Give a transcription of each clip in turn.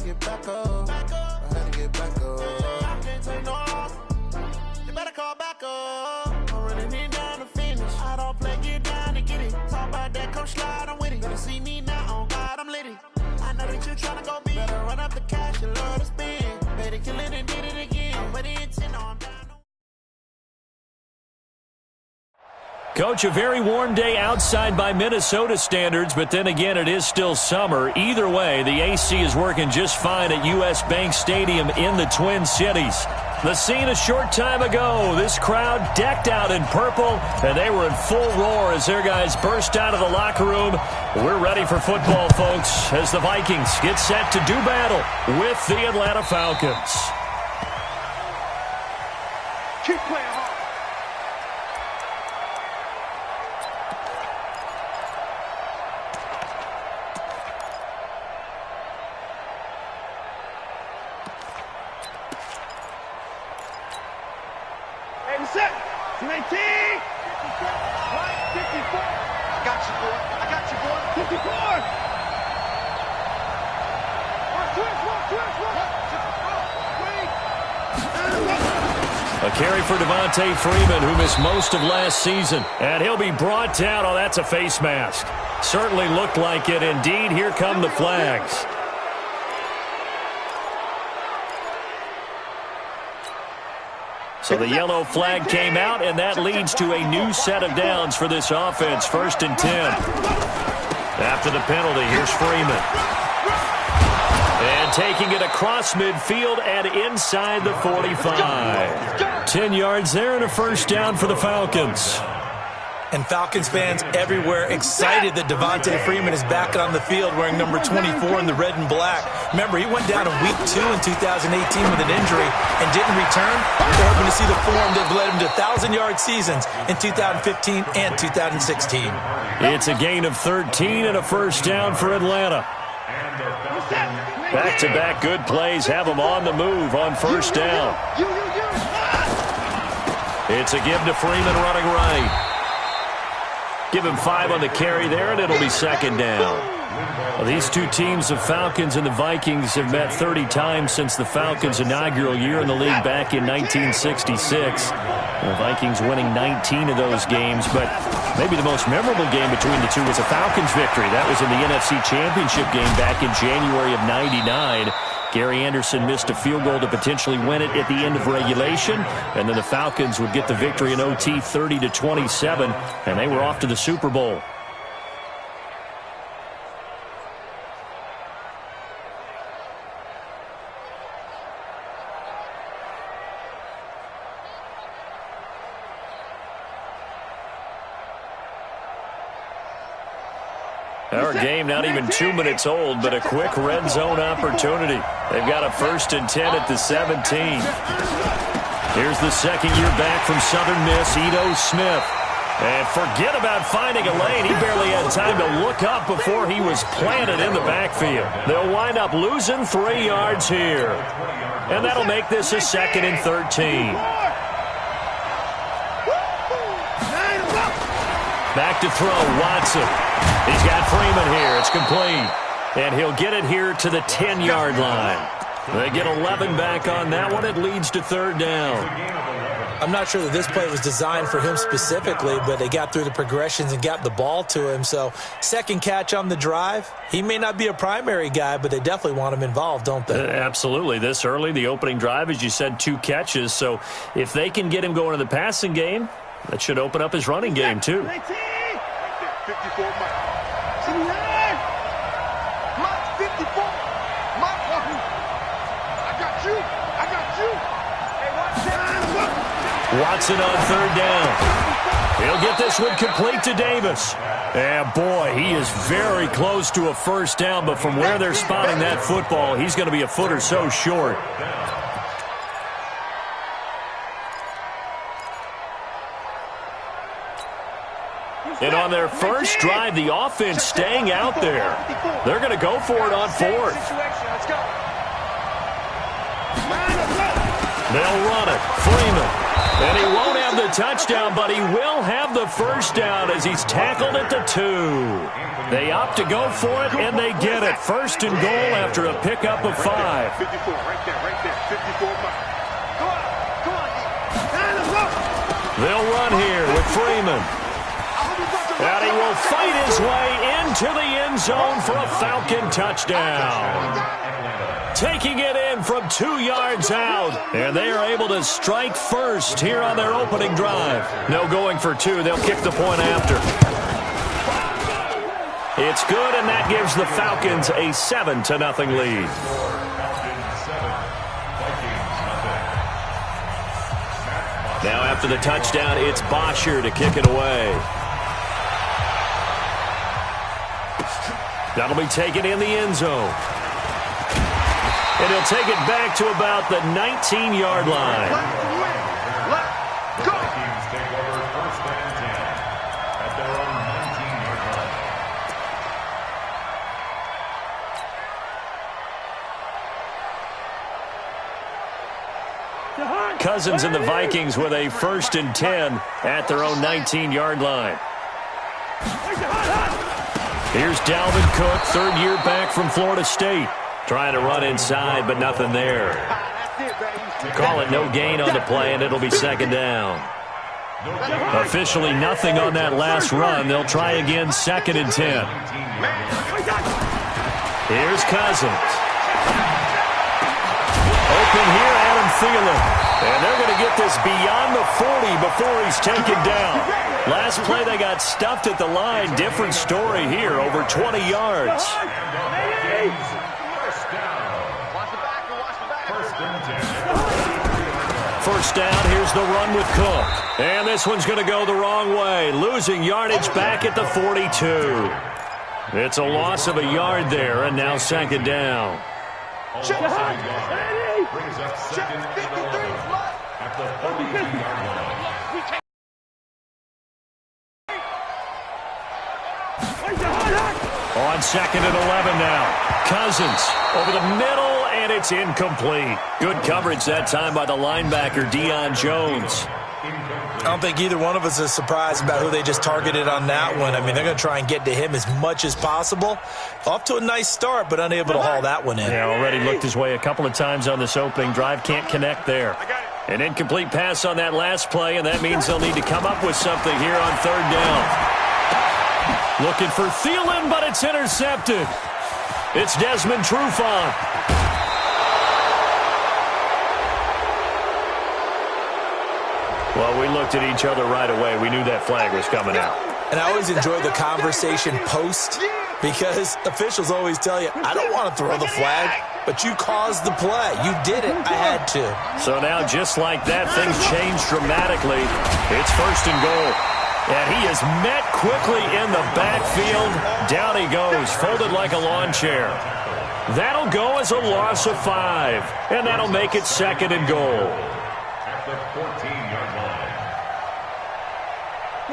get back up. I had to get back up. I can't take no loss. You better call back up. I'm running it down to finish. I don't play, get down to get it. Talk about that, come slide, I'm with it. Better see me now, on God, I'm litty. I know that you tryna go big. Better run up the cash, you love to spend. Better kill it and did it again. I'm ready and 10, I'm down. Coach, a very warm day outside by Minnesota standards, but then again, it is still summer. Either way, the AC is working just fine at U.S. Bank Stadium in the Twin Cities. The scene a short time ago, this crowd decked out in purple, and they were in full roar as their guys burst out of the locker room. We're ready for football, folks, as the Vikings get set to do battle with the Atlanta Falcons. Keep playing hard. Set. 19. Right, 54. I got you, boy. I got you, boy. 54. A carry for Devontae Freeman, who missed most of last season. And he'll be brought down. Oh, that's a face mask. Certainly looked like it. Indeed, here come the flags. So the yellow flag came out, and that leads to a new set of downs for this offense. 1st and 10. After the penalty, here's Freeman. And taking it across midfield and inside the 45. 10 yards there and a 1st down for the Falcons. And Falcons fans everywhere excited that Devontae Freeman is back on the field wearing number 24 in the red and black. Remember, he went down in week 2 in 2018 with an injury and didn't return. They're hoping to see the form that led him to 1,000-yard seasons in 2015 and 2016. It's a gain of 13 and a 1st down for Atlanta. Back-to-back good plays have them on the move on 1st down. It's a give to Freeman running right. Give him 5 on the carry there, and it'll be 2nd down. Well, these two teams, the Falcons and the Vikings, have met 30 times since the Falcons' inaugural year in the league back in 1966. The Vikings winning 19 of those games, but maybe the most memorable game between the two was a Falcons victory. That was in the NFC Championship game back in January of '99. Gary Anderson missed a field goal to potentially win it at the end of regulation, and then the Falcons would get the victory in OT 30-27, and they were off to the Super Bowl. Our game not even 2 minutes old, but a quick red zone opportunity. They've got a 1st and 10 at the 17. Here's the 2nd year back from Southern Miss, Ito Smith. And forget about finding a lane. He barely had time to look up before he was planted in the backfield. They'll wind up losing 3 yards here. And that'll make this a 2nd and 13. Back to throw, Watson. He's got Freeman here. It's complete. And he'll get it here to the 10-yard line. They get 11 back on that one. It leads to 3rd down. I'm not sure that this play was designed for him specifically, but they got through the progressions and got the ball to him. So 2nd catch on the drive. He may not be a primary guy, but they definitely want him involved, don't they? Absolutely. This early, the opening drive, as you said, 2 catches. So if they can get him going in the passing game, that should open up his running game, too. 54 Mike. 69. Mike 54. Mike. I got you. I got you. Hey, Watson on 3rd down. He'll get this one complete to Davis. And boy, he is very close to a 1st down, but from where they're spotting that football, he's going to be a foot or so short. And on their first drive, the offense staying out there. They're going to go for it on 4th. They'll run it. Freeman. And he won't have the touchdown, but he will have the first down as he's tackled at the 2. They opt to go for it, and they get it. First and goal after a pickup of 5. 54, right there, 54. Go on. They'll run here with Freeman. And he will fight his way into the end zone for a Falcon touchdown. Taking it in from 2 yards out. And they are able to strike first here on their opening drive. No going for 2. They'll kick the point after. It's good, and that gives the Falcons a 7-0 lead. Now after the touchdown, it's Bosher to kick it away. That'll be taken in the end zone. And he'll take it back to about the 19-yard line. Let's go. Take over first and 10 at their own 19-yard line. Cousins and the Vikings with a first and 10 at their own 19-yard line. Here's Dalvin Cook, third year back from Florida State. Trying to run inside, but nothing there. Call it no gain on the play, and it'll be second down. Officially nothing on that last run. They'll try again, second and 10. Here's Cousins. Open here, Adam Thielen. And they're going to get this beyond the 40 before he's taken down. Last play, they got stuffed at the line. Different story here, over 20 yards. First down, here's the run with Cook. And this one's going to go the wrong way. Losing yardage back at the 42. It's a loss of a yard there, and now second down. Check. Brings up second and 11 at the 42-yard line. On second and 11 now. Cousins over the middle, and it's incomplete. Good coverage that time by the linebacker, Deion Jones. I don't think either one of us is surprised about who they just targeted on that one. I mean, they're going to try and get to him as much as possible. Off to a nice start, but unable to haul that one in. Yeah, already looked his way a couple of times on this opening drive. Can't connect there. An incomplete pass on that last play, and that means they'll need to come up with something here on third down. Looking for Thielen, but it's intercepted. It's Desmond Trufant. Well, we looked at each other right away. We knew that flag was coming out. And I always enjoy the conversation post because officials always tell you, I don't want to throw the flag, but you caused the play. You did it. I had to. So now, just like that, things changed dramatically. It's first and goal. And he is met quickly in the backfield. Down he goes, folded like a lawn chair. That'll go as a loss of 5. And that'll make it second and goal. At the 14-yard line.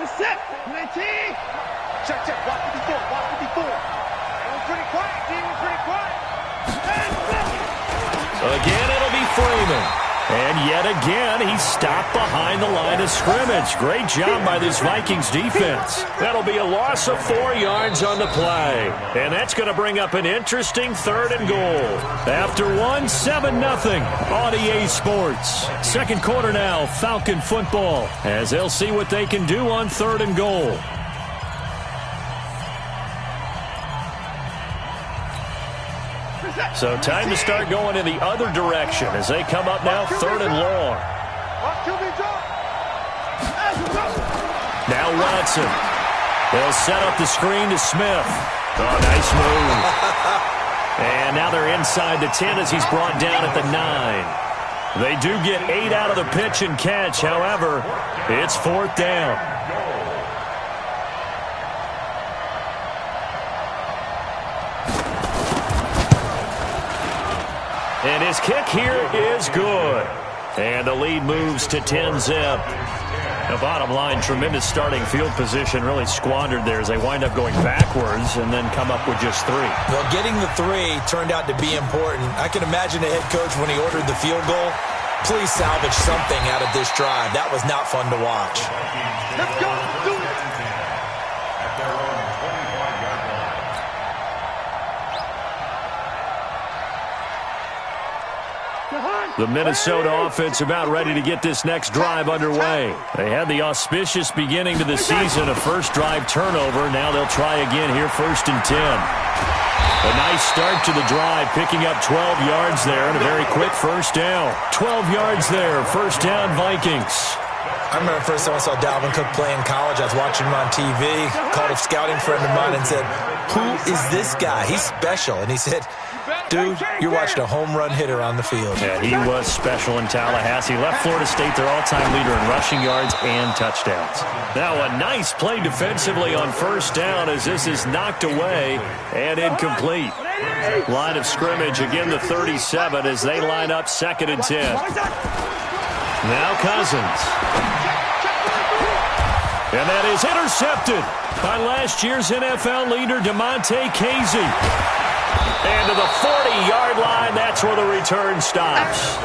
We're set. 19. Check. Watch 54. That was pretty quiet, T. We're pretty quiet. Again, it'll be Freeman. And yet again, he's stopped behind the line of scrimmage. Great job by this Vikings defense. That'll be a loss of 4 yards on the play. And that's going to bring up an interesting third and goal. After one, 7-0 on EA Sports. Second quarter now, Falcon football, as they'll see what they can do on third and goal. So time to start going in the other direction as they come up now, third and long. Now Watson. They'll set up the screen to Smith. Oh, nice move. And now they're inside the 10 as he's brought down at the 9. They do get 8 out of the pitch and catch. However, it's fourth down. And his kick here is good. And the lead moves to 10-zip. The bottom line, tremendous starting field position, really squandered there as they wind up going backwards and then come up with just 3. Well, getting the 3 turned out to be important. I can imagine the head coach when he ordered the field goal. Please salvage something out of this drive. That was not fun to watch. Let's go. Do it. At their own 25-yard line. The Minnesota offense about ready to get this next drive underway. They had the auspicious beginning to the season, a first drive turnover. Now they'll try again here, 1st and 10. A nice start to the drive, picking up 12 yards there and a very quick first down. 12 yards there, first down Vikings. I remember the first time I saw Dalvin Cook play in college. I was watching him on TV, called a scouting friend of mine and said, "Who is this guy? He's special." And he said, "Dude, you're watching a home run hitter on the field." Yeah, he was special in Tallahassee. Left Florida State their all-time leader in rushing yards and touchdowns. Now a nice play defensively on first down as this is knocked away and incomplete. Line of scrimmage, again the 37 as they line up 2nd and 10. Now Cousins. And that is intercepted by last year's NFL leader, DeMonte Casey. And to the 40-yard line, that's where the return stops.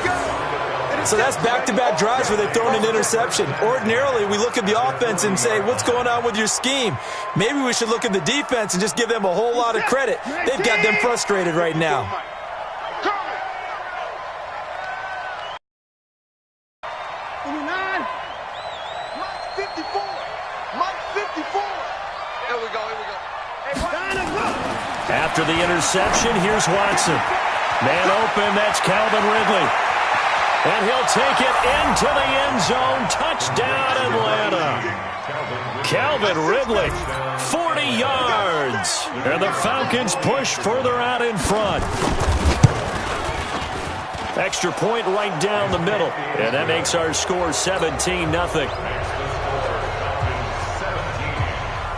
So that's back-to-back drives where they've thrown an interception. Ordinarily, we look at the offense and say, what's going on with your scheme? Maybe we should look at the defense and just give them a whole lot of credit. They've got them frustrated right now. After the interception, here's Watson. Man open, that's Calvin Ridley. And he'll take it into the end zone. Touchdown, Atlanta. Calvin Ridley, 40 yards. And the Falcons push further out in front. Extra point right down the middle. And that makes our score 17-0.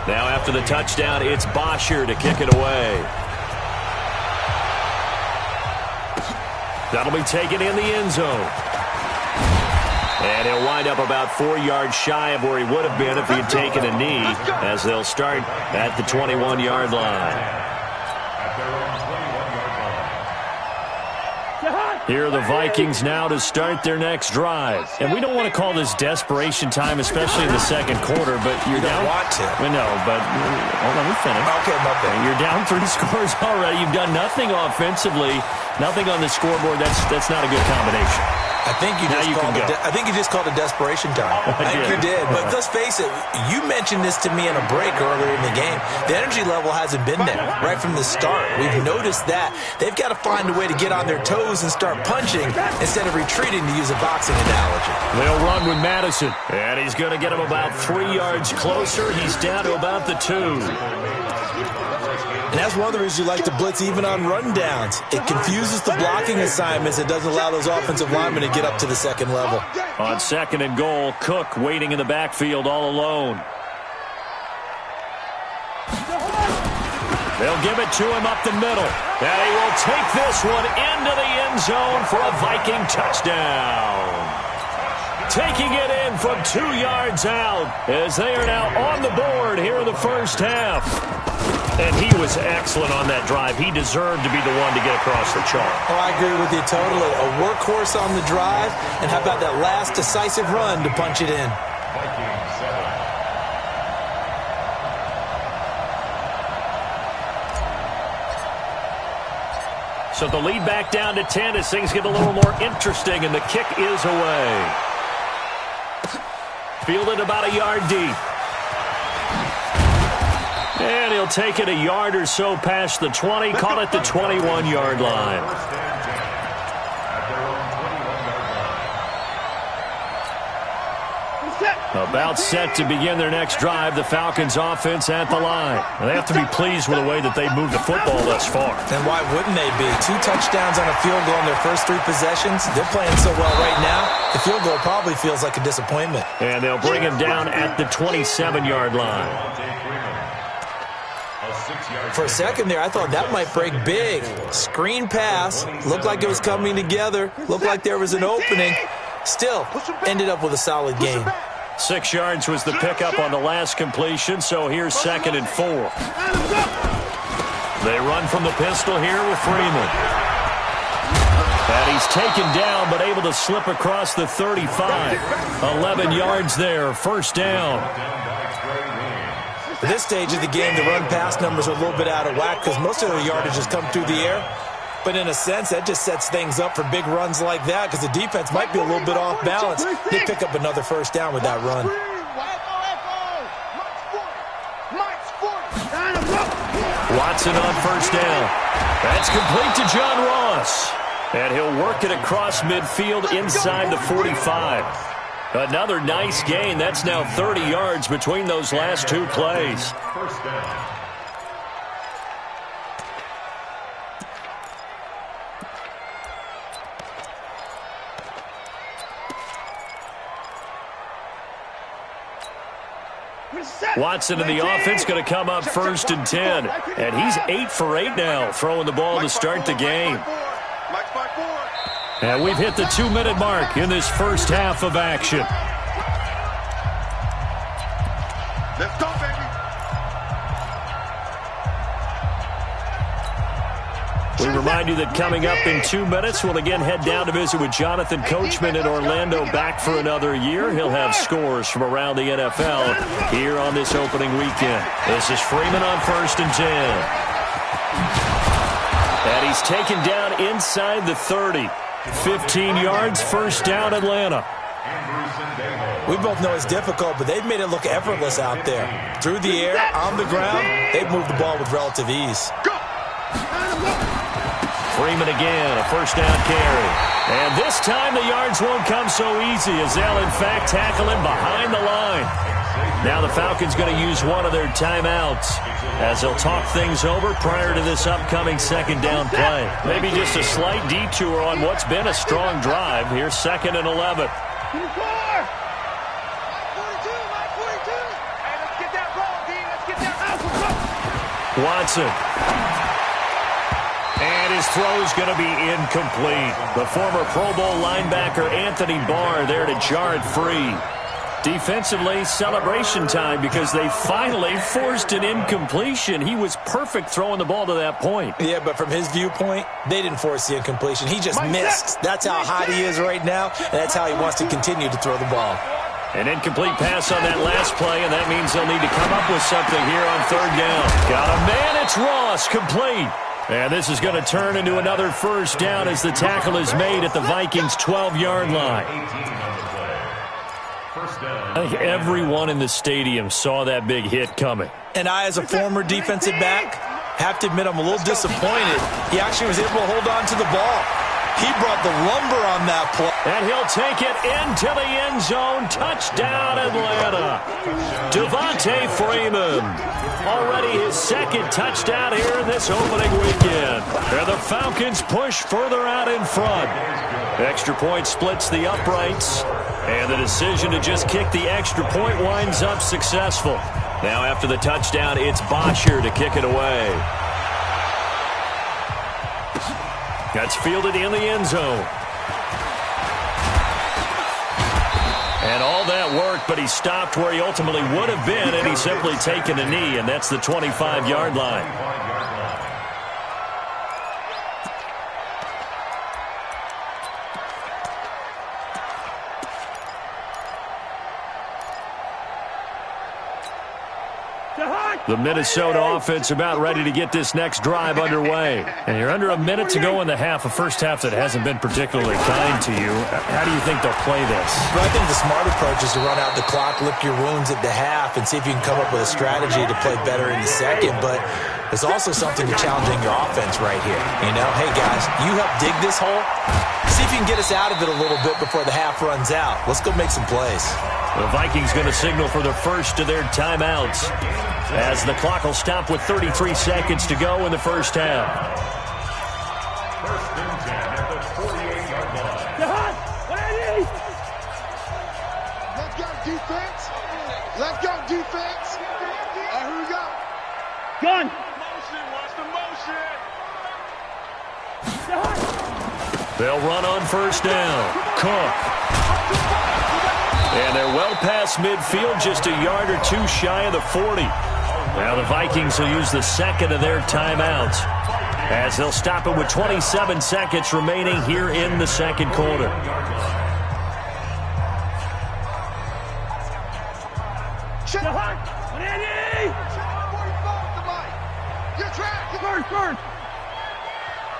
Now after the touchdown, it's Bosher to kick it away. That'll be taken in the end zone. And he'll wind up about 4 yards shy of where he would have been if he had taken a knee, as they'll start at the 21-yard line. Here are the Vikings now to start their next drive. And we don't want to call this desperation time, especially in the second quarter, but you're down. Want to. We know, but hold on, we finish. Okay, my bad. You're down 3 scores already. You've done nothing offensively, nothing on the scoreboard. That's not a good combination. I think you just called it desperation time. I think you did. But let's face it, you mentioned this to me in a break earlier in the game. The energy level hasn't been there right from the start. We've noticed that. They've got to find a way to get on their toes and start punching instead of retreating, to use a boxing analogy. They'll run with Madison. And he's going to get him about 3 yards closer. He's down to about the 2. And that's one of the reasons you like to blitz even on rundowns. It confuses the blocking assignments. It doesn't allow those offensive linemen to get up to the second level. On 2nd and goal, Cook waiting in the backfield all alone. They'll give it to him up the middle. And he will take this one into the end zone for a Viking touchdown. Taking it in from 2 yards out as they are now on the board here in the first half. And he was excellent on that drive. He deserved to be the one to get across the chalk. Oh, I agree with you totally. A workhorse on the drive, and how about that last decisive run to punch it in? So the lead back down to 10 as things get a little more interesting, and the kick is away. Fielded about a yard deep. And he'll take it a yard or so past the 20, call it the 21-yard line. About set to begin their next drive, the Falcons offense at the line. They have to be pleased with the way that they've moved the football thus far. And why wouldn't they be? 2 touchdowns on a field goal in their first 3 possessions. They're playing so well right now, the field goal probably feels like a disappointment. And they'll bring him down at the 27-yard line. For a second there, I thought that might break big. Screen pass. Looked like it was coming together. Looked like there was an opening. Still, ended up with a solid game. 6 yards was the pickup on the last completion, so here's 2nd and 4. They run from the pistol here with Freeman. And he's taken down, but able to slip across the 35. 11 yards there, first down. At this stage of the game, the run-pass numbers are a little bit out of whack because most of their yardage has come through the air. But in a sense, that just sets things up for big runs like that because the defense might be a little bit off balance. They pick up another first down with that run. Watson on first down. That's complete to John Ross. And he'll work it across midfield inside the 45. Another nice gain. That's now 30 yards between those last two plays. First down. Watson in the offense going to come up first and 10. And he's 8 for 8 now, throwing the ball to start the game. And we've hit the 2-minute mark in this first half of action. Let's go, baby. We remind you that coming up in 2 minutes, we'll again head down to visit with Jonathan Coachman in Orlando, back for another year. He'll have scores from around the NFL here on this opening weekend. This is Freeman on first and 10. And he's taken down inside the 30. 15 yards, first down, Atlanta. We both know it's difficult, but they've made it look effortless out there. Through the air, on the ground, they've moved the ball with relative ease. Freeman again, a first down carry. And this time the yards won't come so easy as they'll, in fact, tackle him behind the line. Now the Falcons going to use one of their timeouts as they'll talk things over prior to this upcoming second down play. Maybe just a slight detour on what's been a strong drive. Here's 2nd and 11. Watson. And his throw's going to be incomplete. The former Pro Bowl linebacker Anthony Barr there to jar it free. Defensively, celebration time because they finally forced an incompletion. He was perfect throwing the ball to that point. Yeah, but from his viewpoint, they didn't force the incompletion. He just missed. That's how hot he is right now, and that's how he wants to continue to throw the ball. An incomplete pass on that last play, and that means they'll need to come up with something here on third down. Got a man, it's Ross, complete. And this is going to turn into another first down as the tackle is made at the Vikings' 12-yard line. I think everyone in the stadium saw that big hit coming. And I, as a former defensive back, have to admit I'm a little disappointed. He actually was able to hold on to the ball. He brought the lumber on that play. And he'll take it into the end zone. Touchdown, Atlanta. Devontae Freeman. Already his second touchdown here in this opening weekend. And the Falcons push further out in front. Extra point splits the uprights. And the decision to just kick the extra point winds up successful. Now after the touchdown, it's Bosher to kick it away. That's fielded in the end zone. And all that work, but he stopped where he ultimately would have been, and he's simply taken a knee, and that's the 25-yard line. The Minnesota offense about ready to get this next drive underway. And you're under a minute to go in the half, a first half that hasn't been particularly kind to you. How do you think they'll play this? Well, I think the smart approach is to run out the clock, lick your wounds at the half, and see if you can come up with a strategy to play better in the second. But there's also something to challenging your offense right here. You know, hey, guys, you help dig this hole. See if you can get us out of it a little bit before the half runs out. Let's go make some plays. The Vikings going to signal for the first of their timeouts as the clock will stop with 33 seconds to go in the first half. First and 10 at the 48-yard line. Let's go, defense. Let's go, defense. And here we go. Gun. Motion, watch the motion. They'll run on first down. Cook. And they're well past midfield, just a yard or two shy of the 40. Now the Vikings will use the second of their timeouts. as they'll stop it with 27 seconds remaining here in the second quarter. Shut up!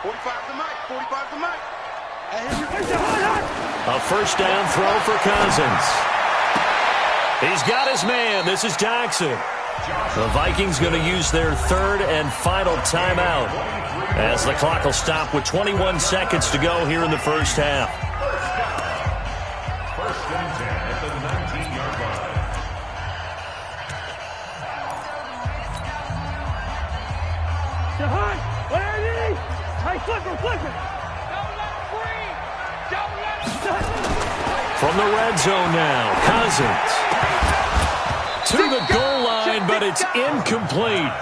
45 to Mike. 45 to Mike. A first down throw for Cousins. He's got his man. This is Jackson. The Vikings going to use their third and final timeout as the clock will stop with 21 seconds to go here in the first half. First and 10 at the 19-yard line. From the red zone now, Cousins to the goal line, but it's incomplete.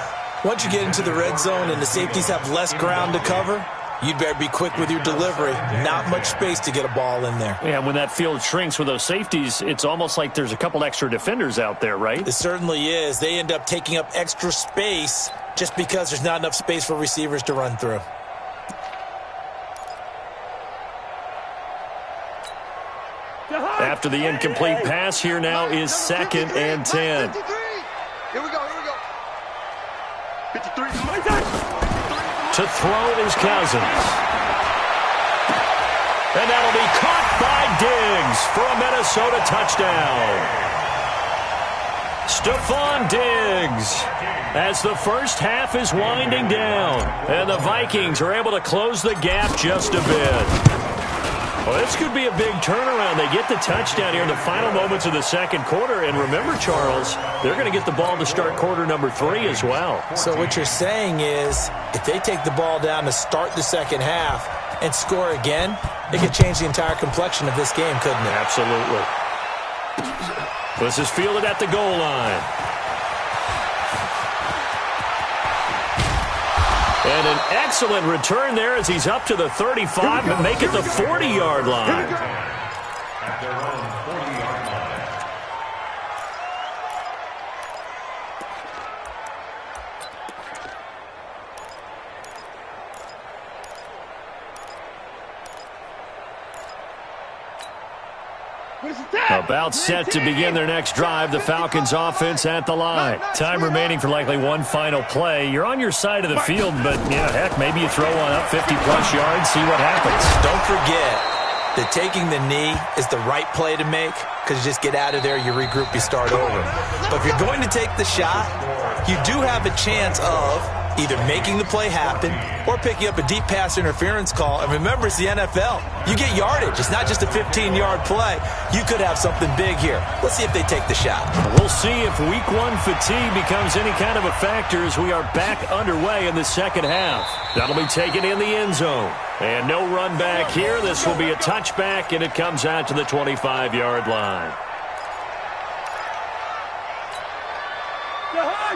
Once you get into the red zone and the safeties have less ground to cover, you'd better be quick with your delivery. Not much space to get a ball in there. Yeah, when that field shrinks with those safeties, it's almost like there's a couple extra defenders out there, right? It certainly is. They end up taking up extra space just because there's not enough space for receivers to run through. After the incomplete pass, here now is second and 10. 53. Here we go. 53. To throw is Cousins. And that'll be caught by Diggs for a Minnesota touchdown. Stephon Diggs, as the first half is winding down, and the Vikings are able to close the gap just a bit. Well, this could be a big turnaround. They get the touchdown here in the final moments of the second quarter. And remember, Charles, they're going to get the ball to start quarter number 3 as well. So what you're saying is if they take the ball down to start the second half and score again, it could change the entire complexion of this game, couldn't it? Absolutely. This is fielded at the goal line. And an excellent return there as he's up to the 35 and make it the 40-yard line. At their own 40-yard line. About set to begin their next drive, the Falcons offense at the line. Time remaining for likely one final play. You're on your side of the field, but, heck, maybe you throw one up 50-plus yards, see what happens. Don't forget that taking the knee is the right play to make because you just get out of there, you regroup, you start over. But if you're going to take the shot, you do have a chance of either making the play happen or picking up a deep pass interference call. And remember, it's the NFL. You get yardage. It's not just a 15-yard play. You could have something big here. Let's see if they take the shot. We'll see if week 1 fatigue becomes any kind of a factor as we are back underway in the second half. That'll be taken in the end zone. And no run back here. This will be a touchback, and it comes out to the 25-yard line.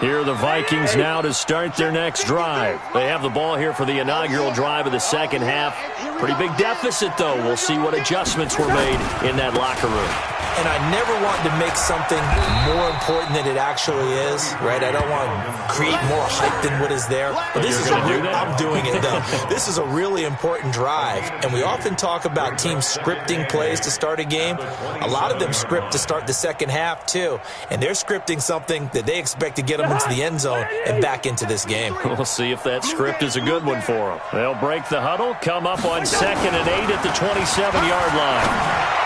Here are the Vikings now to start their next drive. They have the ball here for the inaugural drive of the second half. Pretty big deficit, though. We'll see what adjustments were made in that locker room. And I never want to make something more important than it actually is, right? I don't want to create more hype than what is there. But this is I'm doing it, though. This is a really important drive. And we often talk about teams scripting plays to start a game. A lot of them script to start the second half, too. And they're scripting something that they expect to get them into the end zone and back into this game. We'll see if that script is a good one for them. They'll break the huddle, come up on 2nd and 8 at the 27-yard line.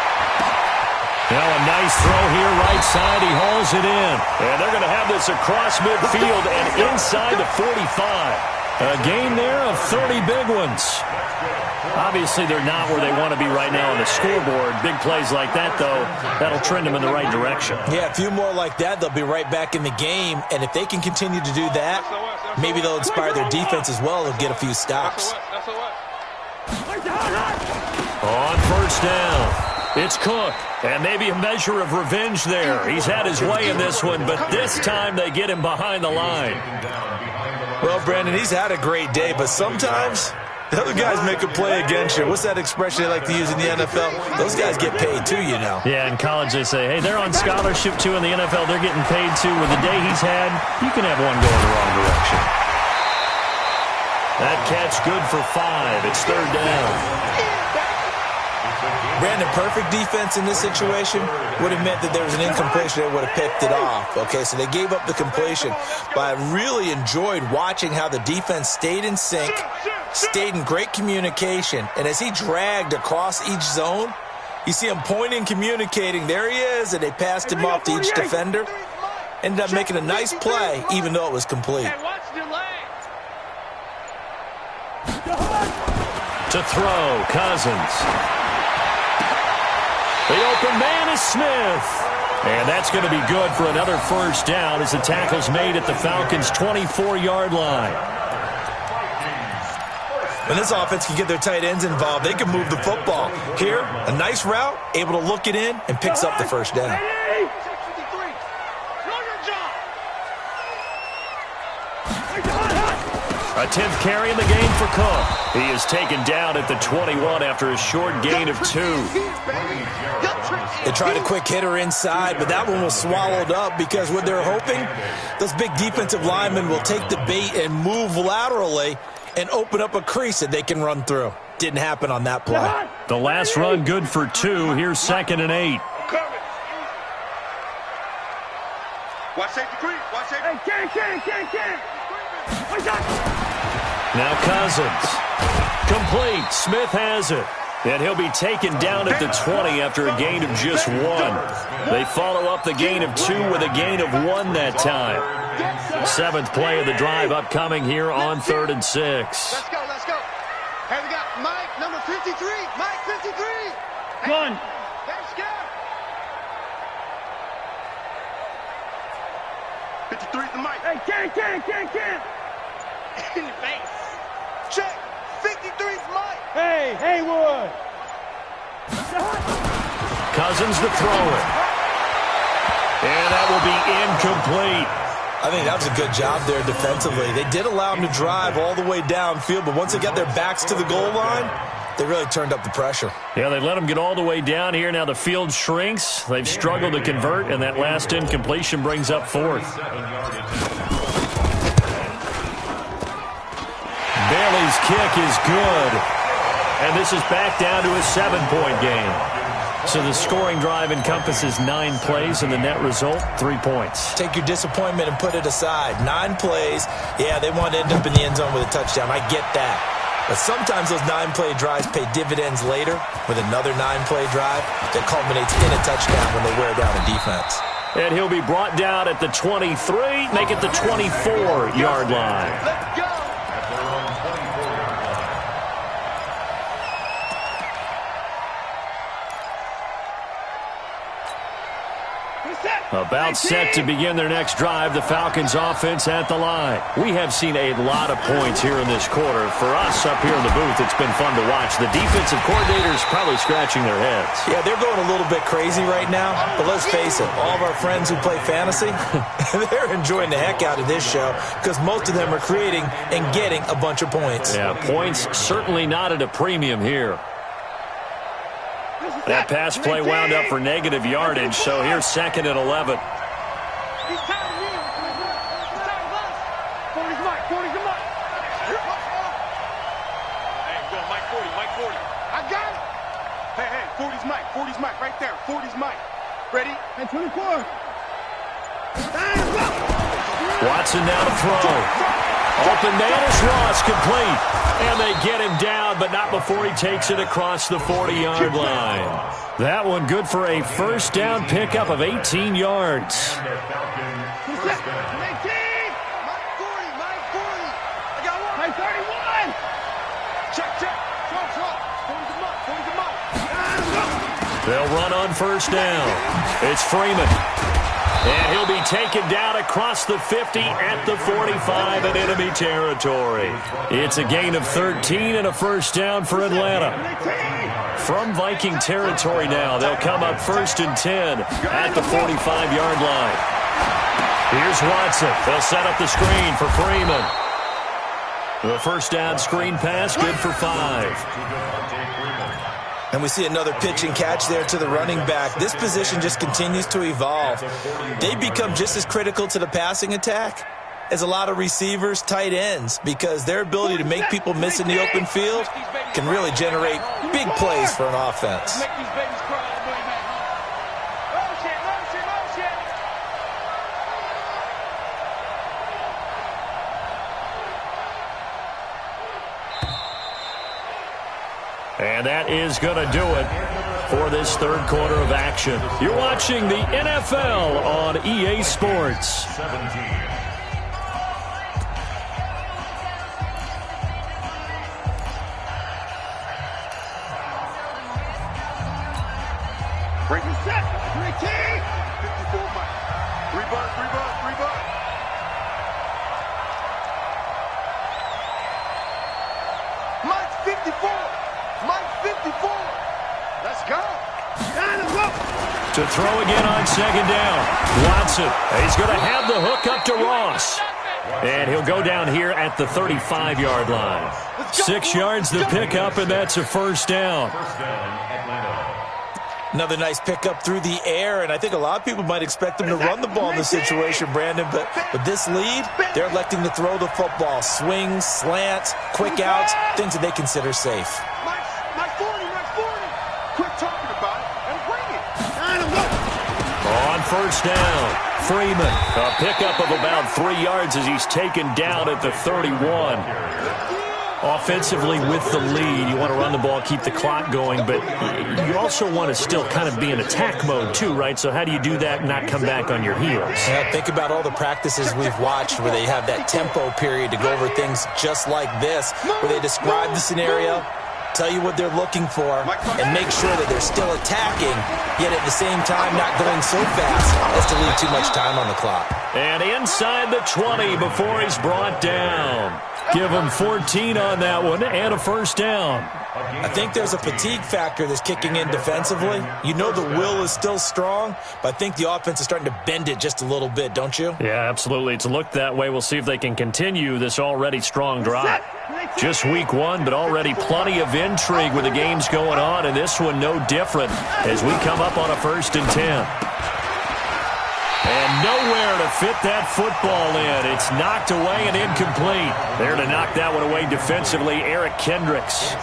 Now a nice throw here, right side. He hauls it in. And they're going to have this across midfield and inside the 45. A gain there of 30 big ones. Obviously, they're not where they want to be right now on the scoreboard. Big plays like that, though, that'll trend them in the right direction. Yeah, a few more like that, they'll be right back in the game. And if they can continue to do that, maybe they'll inspire their defense as well and get a few stops. On first down. It's Cook, and maybe a measure of revenge there. He's had his way in this one, but this time they get him behind the line. Well, Brandon, he's had a great day, but sometimes the other guys make a play against you. What's that expression they like to use in the NFL? Those guys get paid too, you know. Yeah, in college they say, hey, they're on scholarship too. In the NFL, they're getting paid too. With the day he's had, you can have one go in the wrong direction. That catch good for 5. It's 3rd down. Brandon, perfect defense in this situation would have meant that there was an incompletion that would have picked it off. Okay, so they gave up the completion. But I really enjoyed watching how the defense stayed in sync, stayed in great communication. And as he dragged across each zone, you see him pointing, communicating. There he is, and they passed him off to each defender. Ended up making a nice play, even though it was complete. To throw, Cousins. The open man is Smith. And that's going to be good for another 1st down as the tackle's made at the Falcons' 24-yard line. When this offense can get their tight ends involved, they can move the football. Here, a nice route, able to look it in, and picks up the 1st down. A 10th carry in the game for Cook. He is taken down at the 21 after a short gain of 2. They tried a quick hitter inside, but that one was swallowed up because what they're hoping, those big defensive linemen will take the bait and move laterally and open up a crease that they can run through. Didn't happen on that play. The last run good for 2. Here's 2nd and 8. Watch safety creep. Watch safety. Now Cousins. Complete. Smith has it. And he'll be taken down at the 20 after a gain of just 1. They follow up the gain of 2 with a gain of 1 that time. 7th play of the drive upcoming here on 3rd and 6. Let's go, let's go. Hey, we got Mike, number 53. Mike, 53. Gun. Let's go. 53 is the Mike. Hey, can't. In the face. Check. 53 is Mike. Hey, Haywood. Cousins to throw it. And that will be incomplete. I think that was a good job there defensively. They did allow them to drive all the way downfield, but once they got their backs to the goal line, they really turned up the pressure. Yeah, they let them get all the way down here. Now the field shrinks. They've struggled to convert, and that last incompletion brings up 4th. Bailey's kick is good. And this is back down to a 7-point game. So the scoring drive encompasses 9 plays, and the net result, 3 points. Take your disappointment and put it aside. 9 plays. Yeah, they want to end up in the end zone with a touchdown. I get that. But sometimes those 9-play drives pay dividends later with another 9-play drive that culminates in a touchdown when they wear down a defense. And he'll be brought down at the 23, make it the 24-yard line. Let's go. About set to begin their next drive, the Falcons offense at the line. We have seen a lot of points here in this quarter. For us up here in the booth, it's been fun to watch. The defensive coordinators probably scratching their heads. Yeah, they're going a little bit crazy right now, but let's face it, all of our friends who play fantasy, they're enjoying the heck out of this show because most of them are creating and getting a bunch of points. Yeah, points certainly not at a premium here. That pass play wound up for negative yardage, so here's 2nd and 11. He's tired of me. He's tired of us. 40's Mike. 40's the Mike. Hey, go Mike 40. Mike 40. I got it. Hey, 40's Mike. 40's Mike right there. 40's Mike. Ready? Hey, 24. Watson now to throw. Open man is Ross, complete. And they get him down, but not before he takes it across the 40-yard line. That one good for a 1st down pickup of 18 yards. Mike 40. Mike 40. I got one. Hey, 31. Check. Slot. 40's the Mike. 40's the Mike. They'll run on 1st down. It's Freeman. And he'll be taken down across the 50 at the 45 in enemy territory. It's a gain of 13 and a 1st down for Atlanta. From Viking territory now, they'll come up 1st and 10 at the 45-yard line. Here's Watson. They'll set up the screen for Freeman. The 1st down screen pass, good for 5. And we see another pitch and catch there to the running back. This position just continues to evolve. They become just as critical to the passing attack is a lot of receivers, tight ends, because their ability to make people miss in the open field can really generate big plays for an offense. Make these babies cry all the way back home. Motion, motion, motion. And that is going to do it for this third quarter of action. You're watching the NFL on EA Sports. 17. Break it set. Ricky. 54 Mike. Rebut, rebut, rebut. Mike 54. Mike 54. Let's go. To throw again on second down. Watson. He's going to have the hook up to Ross. And he'll go down here at the 35-yard line. 6 yards the pickup, and that's a first down. First down, Atlanta. Another nice pickup through the air, and I think a lot of people might expect them to run the ball in this situation, Brandon, but with this lead, they're electing to throw the football. Swings, slants, quick outs, things that they consider safe. Mike 40, Mike 40. Quit talking about it and bring it. On first down, Freeman. A pickup of about 3 yards as he's taken down at the 31. Offensively with the lead, you want to run the ball, keep the clock going, but you also want to still kind of be in attack mode too, right? So how do you do that and not come back on your heels? Yeah, think about all the practices we've watched where they have that tempo period to go over things just like this, where they describe the scenario, tell you what they're looking for, and make sure that they're still attacking, yet at the same time not going so fast as to leave too much time on the clock. And inside the 20 before he's brought down. Give him 14 on that one and a first down. I think there's a fatigue factor that's kicking in defensively. You know the will is still strong, but I think the offense is starting to bend it just a little bit, don't you? Yeah, absolutely. It's looked that way. We'll see if they can continue this already strong drive. Just week one, but already plenty of intrigue with the games going on, and this one no different as we come up on a 1st and 10. And nowhere to fit that football in. It's knocked away and incomplete. There to knock that one away defensively, Eric Kendricks.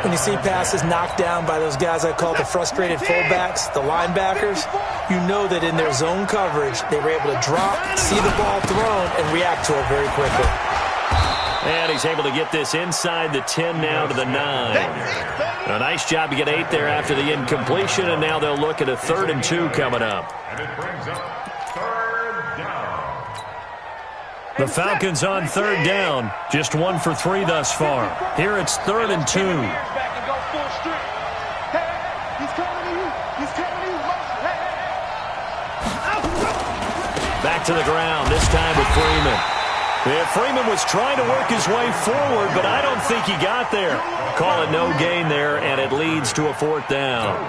When you see passes knocked down by those guys I call the frustrated fullbacks, the linebackers, you know that in their zone coverage, they were able to drop, see the ball thrown, and react to it very quickly. And he's able to get this inside the 10 now to the 9. A nice job to get 8 there after the incompletion, and now they'll look at a 3rd and 2 coming up. And it brings up 3rd down. The Falcons on 3rd down. Just 1 for 3 thus far. Here it's 3rd and 2. Back and go full strength. Hey, he's coming to you. He's coming to you. Motion. Hey. Back to the ground, this time with Freeman. Yeah, Freeman was trying to work his way forward, but I don't think he got there. Call it no gain there, and it leads to a 4th down.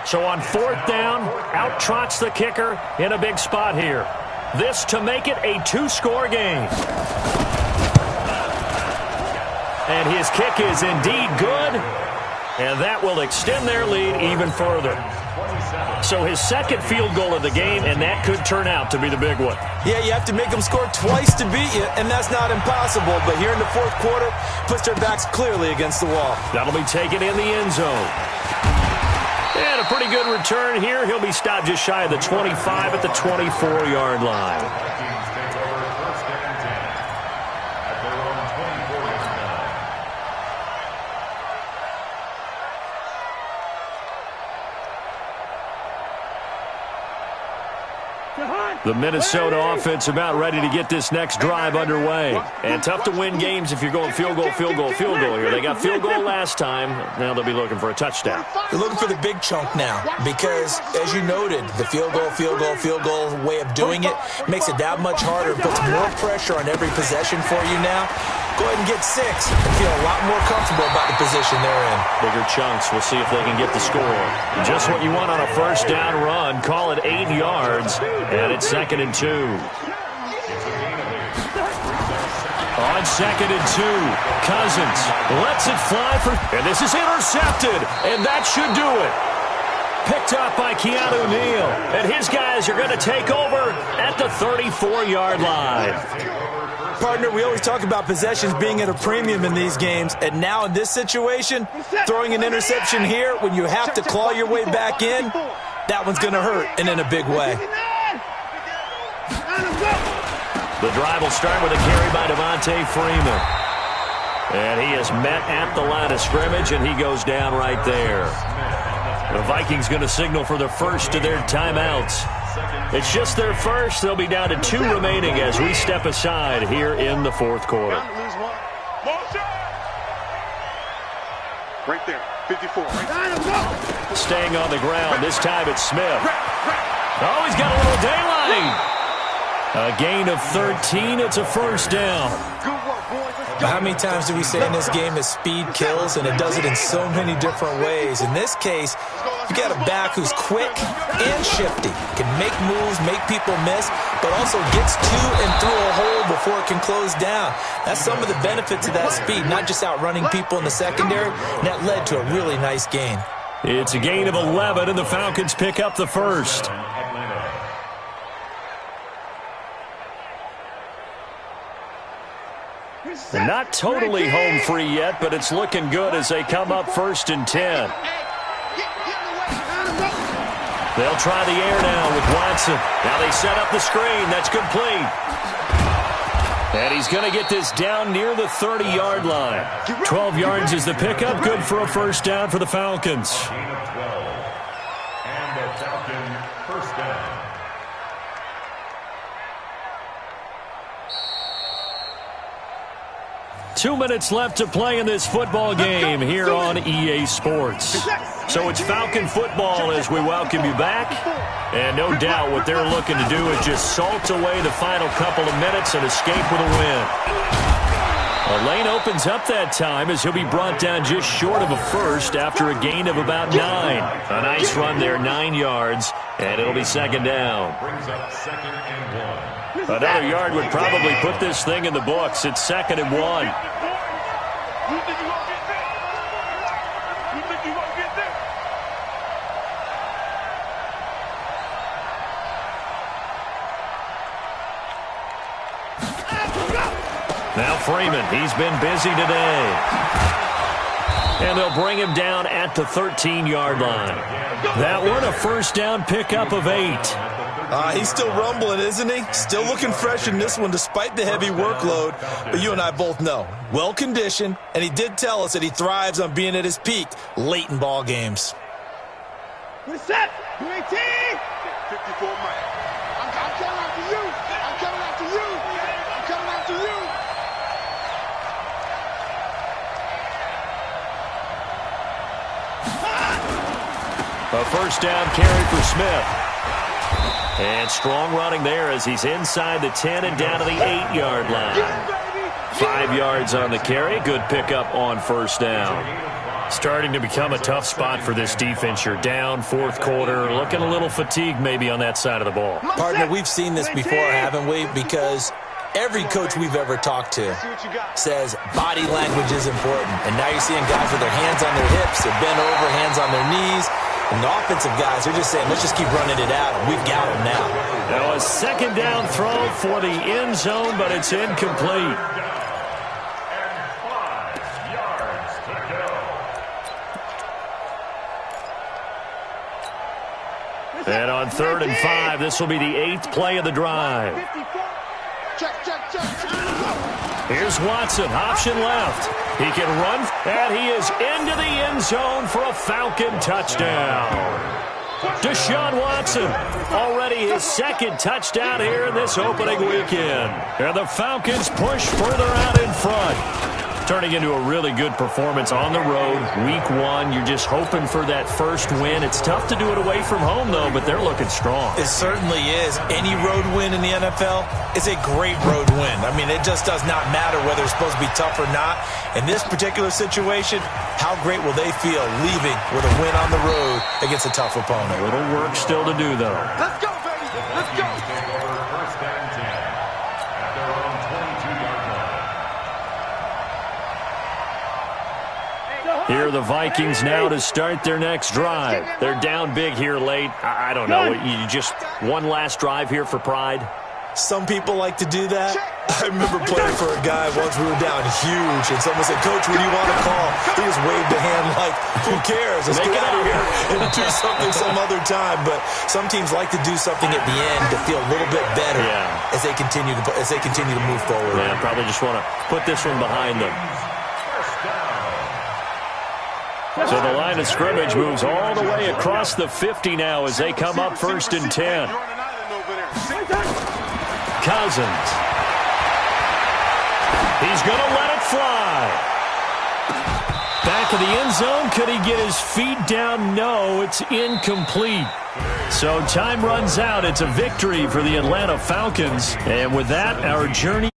So on 4th down, out trots the kicker in a big spot here. This to make it a 2-score game. And his kick is indeed good, and that will extend their lead even further. So his 2nd field goal of the game, and that could turn out to be the big one. Yeah, you have to make them score twice to beat you, and that's not impossible. But here in the 4th quarter, puts their backs clearly against the wall. That'll be taken in the end zone. And a pretty good return here. He'll be stopped just shy of the 25 at the 24-yard line. The Minnesota offense about ready to get this next drive underway. And tough to win games if you're going field goal, field goal, field goal here. They got field goal last time. Now they'll be looking for a touchdown. They're looking for the big chunk now because, as you noted, the field goal way of doing it makes it that much harder, puts more pressure on every possession for you now. Go ahead and get 6 and feel a lot more comfortable about the position they're in. Bigger chunks. We'll see if they can get the score. Just what you want on a 1st down run. Call it 8 yards, and it's 2nd and 2. On 2nd and 2, Cousins lets it fly for, and this is intercepted, and that should do it. Picked up by Keanu Neal. And his guys are going to take over at the 34-yard line. Partner, we always talk about possessions being at a premium in these games, and now in this situation, throwing an interception here when you have to claw your way back in, that one's going to hurt, and in a big way. The drive will start with a carry by Devontae Freeman. And he is met at the line of scrimmage, and he goes down right there. The Vikings going to signal for the first of their timeouts. It's just their first. They'll be down to 2 remaining as we step aside here in the fourth quarter. Right there, 54. Staying on the ground. This time it's Smith. Oh, he's got a little daylight. A gain of 13. It's a first down. How many times do we say in this game that speed kills, and it does it in so many different ways? In this case, you got a back who's quick and shifty, can make moves, make people miss, but also gets to and through a hole before it can close down. That's some of the benefits of that speed, not just outrunning people in the secondary, and that led to a really nice gain. It's a gain of 11, and the Falcons pick up the first. And not totally home free yet, but it's looking good as they come up 1st and 10. They'll try the air now with Watson. Now they set up the screen. That's complete. And he's going to get this down near the 30-yard line. 12 yards is the pickup. Good for a first down for the Falcons. And the Falcon first down. Two minutes left to play in this football game here on EA Sports. So it's Falcon football as we welcome you back. And no doubt what they're looking to do is just salt away the final couple of minutes and escape with a win. A lane opens up that time as he'll be brought down just short of a first after a gain of about 9. A nice run there, 9 yards, and it'll be second down. Brings up 2nd and 1. Another yard would probably put this thing in the books. It's 2nd and 1. You think you gonna get there? You think you gonna get there? Now Freeman, he's been busy today. And they'll bring him down at the 13-yard line. That one, a first down pickup of 8. He's still rumbling, isn't he? Still looking fresh in this one despite the heavy workload. But you and I both know, well-conditioned, and he did tell us that he thrives on being at his peak late in ball games. Reset! UAT! 54 Mike. I'm coming after you. I'm coming after you. I'm coming after you. A first down carry for Smith. And strong running there as he's inside the 10 and down to the 8-yard line. 5 yards on the carry. Good pickup on first down. Starting to become a tough spot for this defense. You're down, fourth quarter, looking a little fatigued maybe on that side of the ball. Partner, we've seen this before, haven't we? Because every coach we've ever talked to says body language is important. And now you're seeing guys with their hands on their hips, they're bent over, hands on their knees. And the offensive guys, they're just saying, let's just keep running it out. And we've got them now. Now a second down throw for the end zone, but it's incomplete. And on 3rd and 5, this will be the 8th play of the drive. Check. Here's Watson, option left. He can run, and he is into the end zone for a Falcon touchdown. Deshaun Watson, already his 2nd touchdown here in this opening weekend. And the Falcons push further out in front. Turning into a really good performance on the road. Week 1, you're just hoping for that first win. It's tough to do it away from home, though, but they're looking strong. It certainly is. Any road win in the NFL is a great road win. I mean, it just does not matter whether it's supposed to be tough or not. In this particular situation, how great will they feel leaving with a win on the road against a tough opponent? A little work still to do, though. Let's go, baby. Let's go. Take over 1st and 10 at their own 22-yard line. Here are the Vikings now to start their next drive. They're down big here late. I don't know. You just one last drive here for pride? Some people like to do that. I remember playing for a guy once we were down huge, and someone said, "Coach, what do you want to call?" He just waved a hand like, "Who cares? Let's get out of here and do something some other time." But some teams like to do something at the end to feel a little bit better as they continue to move forward. Yeah, probably just want to put this one behind them. So the line of scrimmage moves all the way across the 50 now as they come up 1st and 10. Cousins. He's going to let it fly. Back of the end zone. Could he get his feet down? No, it's incomplete. So time runs out. It's a victory for the Atlanta Falcons. And with that, our journey